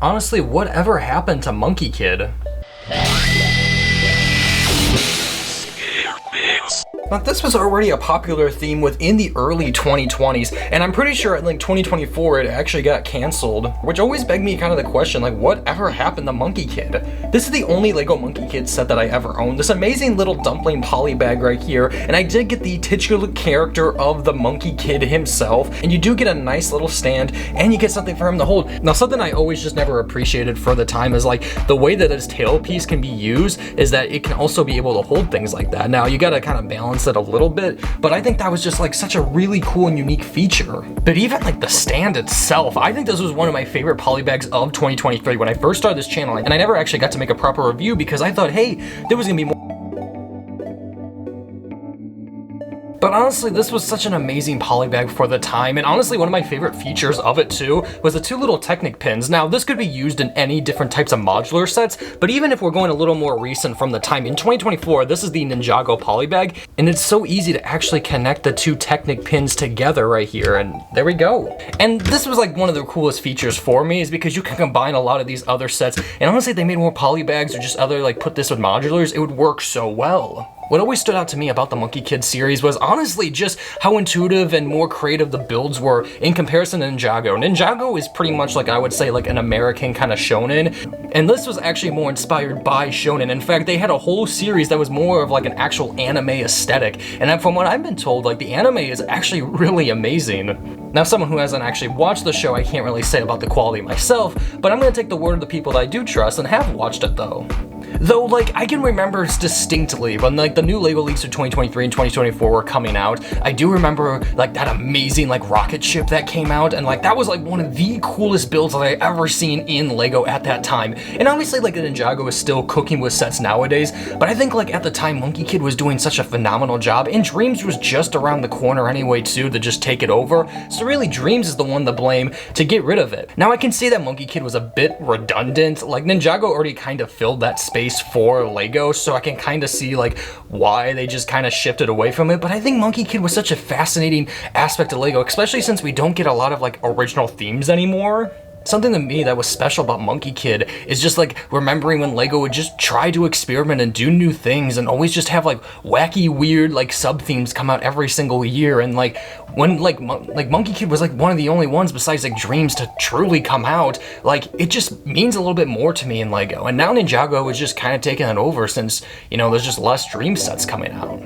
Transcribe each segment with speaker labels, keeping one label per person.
Speaker 1: Honestly, whatever happened to Monkie Kid? Now, this was already a popular theme within the early 2020s, and I'm pretty sure in like 2024 it actually got canceled, which always begged me kind of the question, like, whatever happened to Monkie Kid? This is the only Lego Monkie Kid set that I ever owned. This amazing little dumpling poly bag right here, and I did get the titular character of the Monkie Kid himself, and you do get a nice little stand, and you get something for him to hold. Now, something I always just never appreciated for the time is like the way that his tail piece can be used is that it can also be able to hold things like that. Now, you gotta kind of balance it a little bit, but I think that was just like such a really cool and unique feature. But even like the stand itself, I think this was one of my favorite polybags of 2023 when I first started this channel, and I never actually got to make a proper review because I thought, hey, there was gonna be more. But honestly, this was such an amazing polybag for the time, and honestly, one of my favorite features of it too was the two little Technic pins. Now, this could be used in any different types of modular sets, but even if we're going a little more recent from the time, in 2024, this is the Ninjago polybag, and it's so easy to actually connect the two Technic pins together right here, and there we go. And this was like one of the coolest features for me is because you can combine a lot of these other sets, and honestly, if they made more polybags or just other like put this with modulars, it would work so well. What always stood out to me about the Monkie Kid series was honestly just how intuitive and more creative the builds were in comparison to Ninjago. Ninjago is pretty much like, I would say, like an American kind of shonen, and this was actually more inspired by shonen. In fact, they had a whole series that was more of like an actual anime aesthetic, and from what I've been told, like the anime is actually really amazing. Now, someone who hasn't actually watched the show, I can't really say about the quality myself, but I'm gonna take the word of the people that I do trust and have watched it though. Though, like, I can remember distinctly when, like, the new Lego leaks of 2023 and 2024 were coming out, I do remember, like, that amazing, like, rocket ship that came out, and, like, that was, like, one of the coolest builds that I ever seen in Lego at that time. And obviously, like, the Ninjago is still cooking with sets nowadays, but I think, like, at the time, Monkie Kid was doing such a phenomenal job, and Dreams was just around the corner anyway, too, to just take it over. So really, Dreams is the one to blame to get rid of it. Now, I can see that Monkie Kid was a bit redundant. Like, Ninjago already kind of filled that space for Lego, so I can kind of see like why they just kind of shifted away from it. But I think Monkie Kid was such a fascinating aspect of Lego, especially since we don't get a lot of like original themes anymore. Something to me that was special about Monkie Kid is just like remembering when Lego would just try to experiment and do new things and always just have like wacky, weird like sub themes come out every single year. And like when like Monkie Kid was like one of the only ones besides like Dreams to truly come out, like it just means a little bit more to me in Lego. And now Ninjago is just kind of taking it over since, you know, there's just less Dream sets coming out.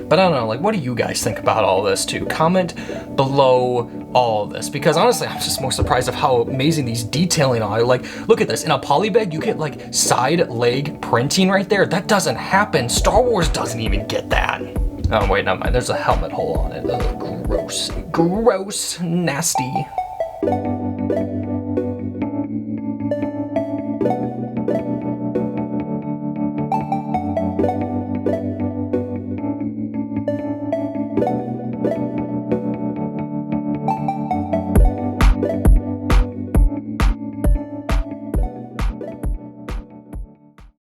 Speaker 1: But I don't know, like, what do you guys think about all this too? Comment below all this, because honestly, I'm just more surprised of how amazing these detailing are. Like, look at this. In a polybag, you get like side leg printing right there. That doesn't happen. Star Wars doesn't even get that. Oh, wait, never mind. There's a helmet hole on it. Ugh, gross. Gross. Nasty.